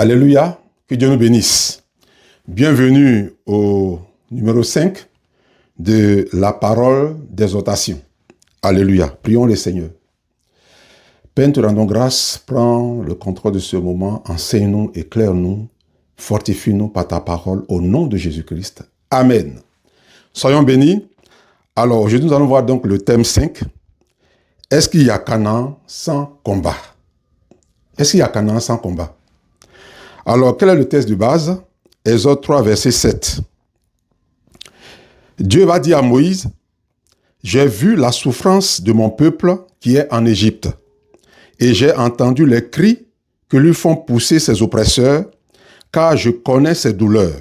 Alléluia, que Dieu nous bénisse. Bienvenue au numéro 5 de la parole d'exhortation. Alléluia, prions le Seigneur. Père, nous te rendons grâce, prends le contrôle de ce moment, enseigne-nous, éclaire-nous, fortifie-nous par ta parole au nom de Jésus-Christ. Amen. Soyons bénis. Alors, aujourd'hui, nous allons voir donc le thème 5. Est-ce qu'il y a Canaan sans combat? Est-ce qu'il y a Canaan sans combat? Alors, quel est le texte de base? Exode 3, verset 7. Dieu va dire à Moïse, « J'ai vu la souffrance de mon peuple qui est en Égypte, et j'ai entendu les cris que lui font pousser ses oppresseurs, car je connais ses douleurs.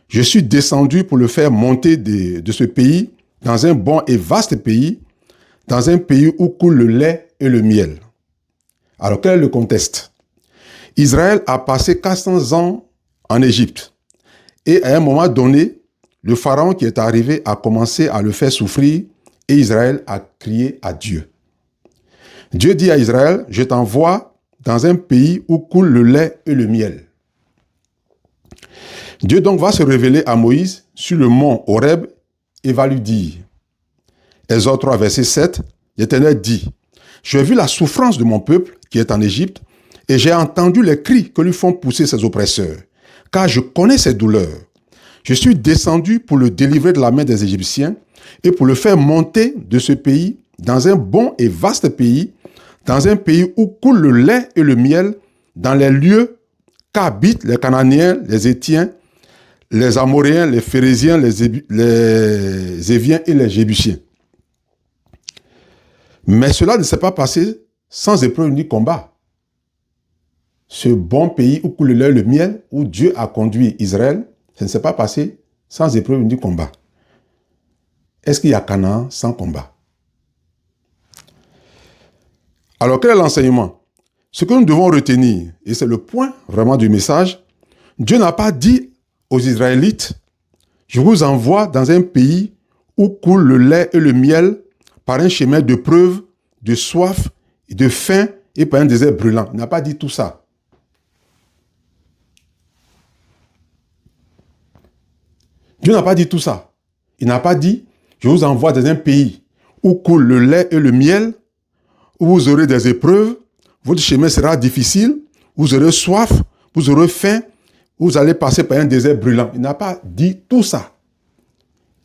Je suis descendu pour le faire monter de ce pays dans un bon et vaste pays, dans un pays où coule le lait et le miel. » Alors, quel est le contexte? Israël a passé 400 ans en Égypte. Et à un moment donné, le pharaon qui est arrivé a commencé à le faire souffrir et Israël a crié à Dieu. Dieu dit à Israël, « Je t'envoie dans un pays où coule le lait et le miel. » Dieu donc va se révéler à Moïse sur le mont Horeb et va lui dire, Exode 3, verset 7, l'Éternel dit, « J'ai vu la souffrance de mon peuple qui est en Égypte, et j'ai entendu les cris que lui font pousser ses oppresseurs, car je connais ses douleurs. Je suis descendu pour le délivrer de la main des Égyptiens et pour le faire monter de ce pays dans un bon et vaste pays, dans un pays où coule le lait et le miel, dans les lieux qu'habitent les Cananéens, les Héthiens, les Amoréens, les Phérésiens, les Éviens et les Jébusiens. Mais cela ne s'est pas passé sans épreuve ni combat. Ce bon pays où coule le lait et le miel, où Dieu a conduit Israël, ça ne s'est pas passé sans épreuve ni combat. Est-ce qu'il y a Canaan sans combat? Alors, quel est l'enseignement? Ce que nous devons retenir, et c'est le point vraiment du message, Dieu n'a pas dit aux Israélites, je vous envoie dans un pays où coule le lait et le miel par un chemin de preuve, de soif, de faim et par un désert brûlant. Il n'a pas dit tout ça. Dieu n'a pas dit tout ça. Il n'a pas dit, je vous envoie dans un pays où coule le lait et le miel, où vous aurez des épreuves, votre chemin sera difficile, vous aurez soif, vous aurez faim, vous allez passer par un désert brûlant. Il n'a pas dit tout ça.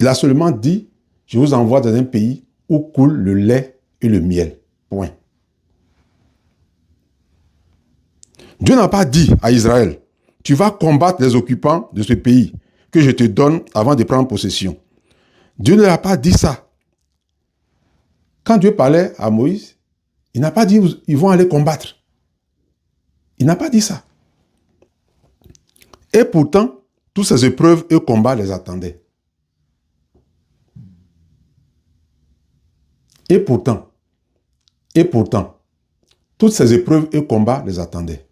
Il a seulement dit, je vous envoie dans un pays où coule le lait et le miel. Point. Dieu n'a pas dit à Israël, tu vas combattre les occupants de ce pays que je te donne avant de prendre possession. Dieu ne l'a pas dit ça. Quand Dieu parlait à Moïse, il n'a pas dit ils vont aller combattre. Il n'a pas dit ça. Et pourtant, toutes ces épreuves et combats les attendaient. Et pourtant, toutes ces épreuves et combats les attendaient.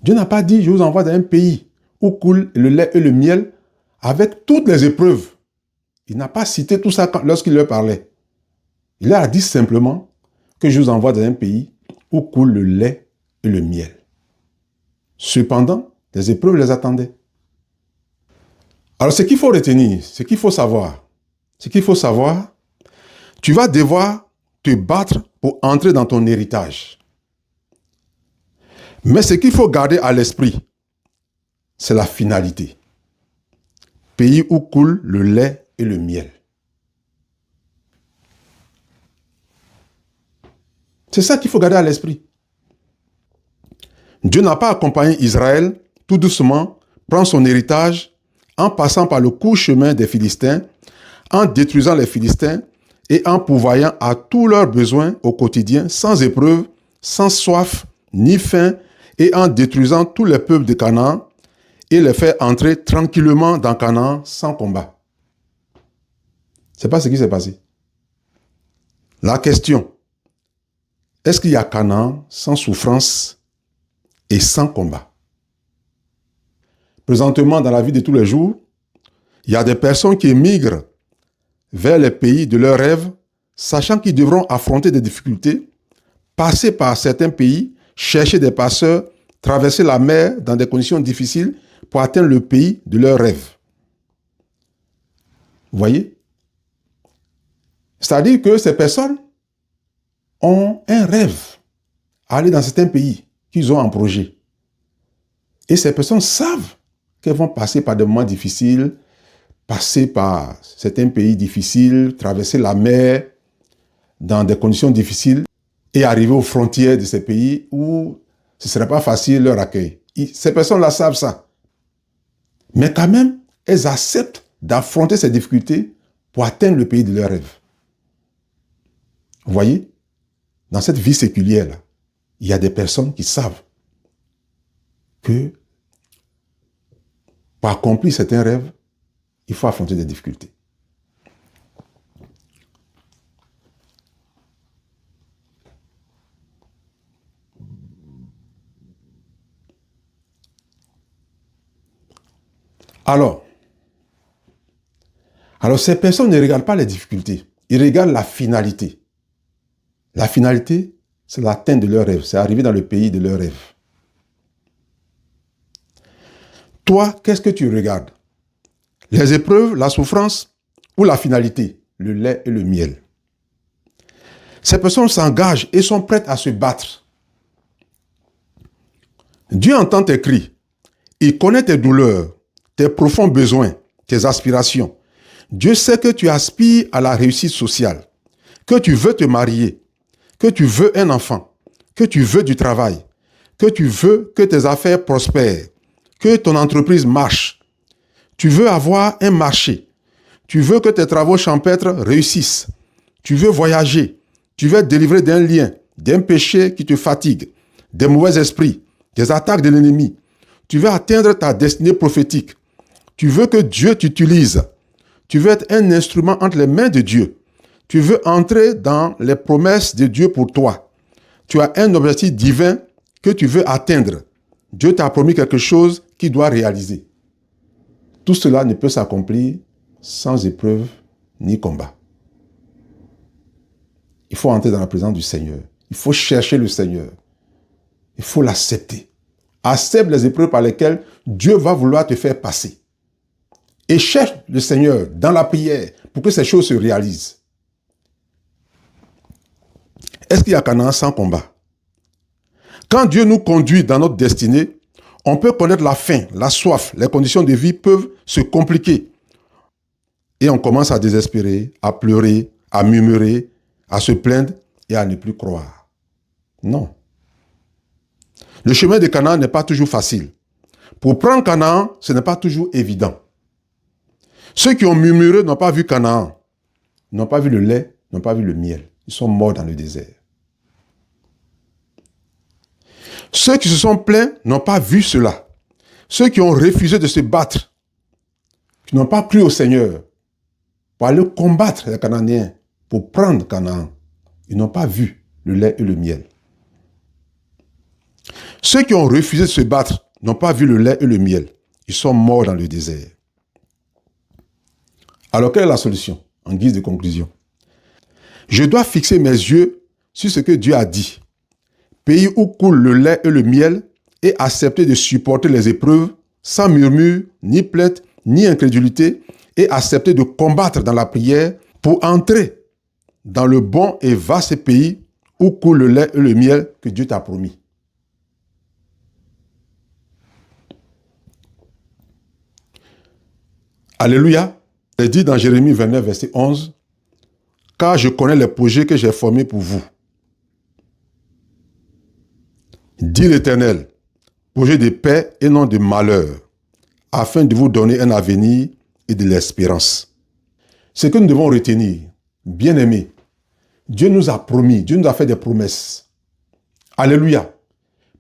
Dieu n'a pas dit, je vous envoie dans un pays où coule le lait et le miel avec toutes les épreuves. Il n'a pas cité tout ça lorsqu'il leur parlait. Il leur a dit simplement que je vous envoie dans un pays où coule le lait et le miel. Cependant, les épreuves les attendaient. Alors, ce qu'il faut retenir, ce qu'il faut savoir, tu vas devoir te battre pour entrer dans ton héritage. Mais ce qu'il faut garder à l'esprit, c'est la finalité. Pays où coule le lait et le miel. C'est ça qu'il faut garder à l'esprit. Dieu n'a pas accompagné Israël tout doucement, prendre son héritage en passant par le court chemin des Philistins, en détruisant les Philistins et en pourvoyant à tous leurs besoins au quotidien, sans épreuve, sans soif, ni faim, et en détruisant tous les peuples de Canaan, et les faire entrer tranquillement dans Canaan sans combat. Ce n'est pas ce qui s'est passé. La question, est-ce qu'il y a Canaan sans souffrance et sans combat? Présentement, dans la vie de tous les jours, il y a des personnes qui émigrent vers les pays de leurs rêves, sachant qu'ils devront affronter des difficultés, passer par certains pays, chercher des passeurs, traverser la mer dans des conditions difficiles pour atteindre le pays de leurs rêves. Vous voyez? C'est-à-dire que ces personnes ont un rêve à aller dans certains pays qu'ils ont en projet. Et ces personnes savent qu'elles vont passer par des moments difficiles, passer par certains pays difficiles, traverser la mer dans des conditions difficiles et arriver aux frontières de ces pays où ce ne serait pas facile leur accueil. Ces personnes-là savent ça. Mais quand même, elles acceptent d'affronter ces difficultés pour atteindre le pays de leurs rêves. Vous voyez, dans cette vie séculière-là, il y a des personnes qui savent que pour accomplir certains rêves, il faut affronter des difficultés. Alors, ces personnes ne regardent pas les difficultés, ils regardent la finalité. La finalité, c'est l'atteinte de leurs rêves, c'est arriver dans le pays de leurs rêves. Toi, qu'est-ce que tu regardes? Les épreuves, la souffrance ou la finalité, le lait et le miel? Ces personnes s'engagent et sont prêtes à se battre. Dieu entend tes cris, il connaît tes douleurs, tes profonds besoins, tes aspirations. Dieu sait que tu aspires à la réussite sociale, que tu veux te marier, que tu veux un enfant, que tu veux du travail, que tu veux que tes affaires prospèrent, que ton entreprise marche. Tu veux avoir un marché. Tu veux que tes travaux champêtres réussissent. Tu veux voyager. Tu veux être délivré d'un lien, d'un péché qui te fatigue, des mauvais esprits, des attaques de l'ennemi. Tu veux atteindre ta destinée prophétique. Tu veux que Dieu t'utilise. Tu veux être un instrument entre les mains de Dieu. Tu veux entrer dans les promesses de Dieu pour toi. Tu as un objectif divin que tu veux atteindre. Dieu t'a promis quelque chose qu'il doit réaliser. Tout cela ne peut s'accomplir sans épreuve ni combat. Il faut entrer dans la présence du Seigneur. Il faut chercher le Seigneur. Il faut l'accepter. Accepte les épreuves par lesquelles Dieu va vouloir te faire passer. Et cherche le Seigneur dans la prière pour que ces choses se réalisent. Est-ce qu'il y a Canaan sans combat? Quand Dieu nous conduit dans notre destinée, on peut connaître la faim, la soif, les conditions de vie peuvent se compliquer. Et on commence à désespérer, à pleurer, à murmurer, à se plaindre et à ne plus croire. Non. Le chemin de Canaan n'est pas toujours facile. Pour prendre Canaan, ce n'est pas toujours évident. Ceux qui ont murmuré n'ont pas vu Canaan, n'ont pas vu le lait, n'ont pas vu le miel. Ils sont morts dans le désert. Ceux qui se sont plaints n'ont pas vu cela. Ceux qui ont refusé de se battre, qui n'ont pas cru au Seigneur, pour aller combattre les Cananéens, pour prendre Canaan, ils n'ont pas vu le lait et le miel. Ceux qui ont refusé de se battre n'ont pas vu le lait et le miel. Ils sont morts dans le désert. Alors, quelle est la solution, en guise de conclusion? Je dois fixer mes yeux sur ce que Dieu a dit. Pays où coule le lait et le miel, et accepter de supporter les épreuves sans murmure, ni plainte, ni incrédulité, et accepter de combattre dans la prière pour entrer dans le bon et vaste pays où coule le lait et le miel que Dieu t'a promis. Alléluia. C'est dit dans Jérémie 29, verset 11, « Car je connais les projets que j'ai formés pour vous. Dit l'Éternel, projet de paix et non de malheur, afin de vous donner un avenir et de l'espérance. » Ce que nous devons retenir, bien-aimés, Dieu nous a promis, Dieu nous a fait des promesses. Alléluia.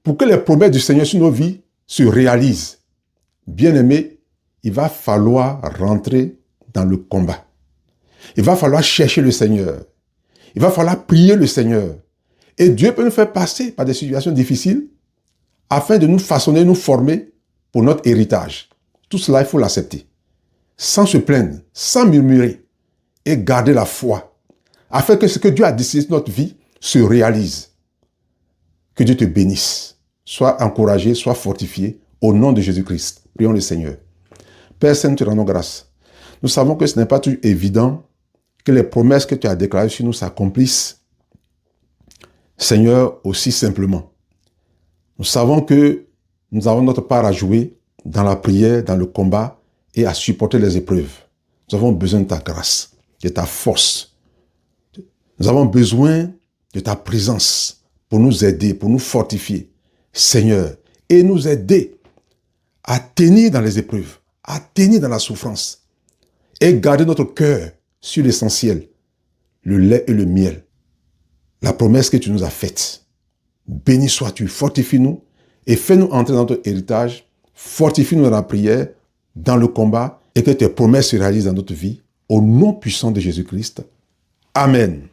Pour que les promesses du Seigneur sur nos vies se réalisent, bien-aimés, il va falloir rentrer dans le combat. Il va falloir chercher le Seigneur. Il va falloir prier le Seigneur. Et Dieu peut nous faire passer par des situations difficiles afin de nous façonner, nous former pour notre héritage. Tout cela, il faut l'accepter. Sans se plaindre, sans murmurer et garder la foi afin que ce que Dieu a décidé de notre vie se réalise. Que Dieu te bénisse. sois encouragé, sois fortifié au nom de Jésus-Christ. Prions le Seigneur. Père Saint, nous te rendons grâce. Nous savons que ce n'est pas toujours évident que les promesses que tu as déclarées sur nous s'accomplissent, Seigneur, aussi simplement. Nous savons que nous avons notre part à jouer dans la prière, dans le combat et à supporter les épreuves. Nous avons besoin de ta grâce, de ta force. Nous avons besoin de ta présence pour nous aider, pour nous fortifier, Seigneur, et nous aider à tenir dans les épreuves, à tenir dans la souffrance et garder notre cœur sur l'essentiel, le lait et le miel, la promesse que tu nous as faite. Béni sois-tu, fortifie-nous et fais-nous entrer dans notre héritage, fortifie-nous dans la prière, dans le combat et que tes promesses se réalisent dans notre vie. Au nom puissant de Jésus-Christ. Amen.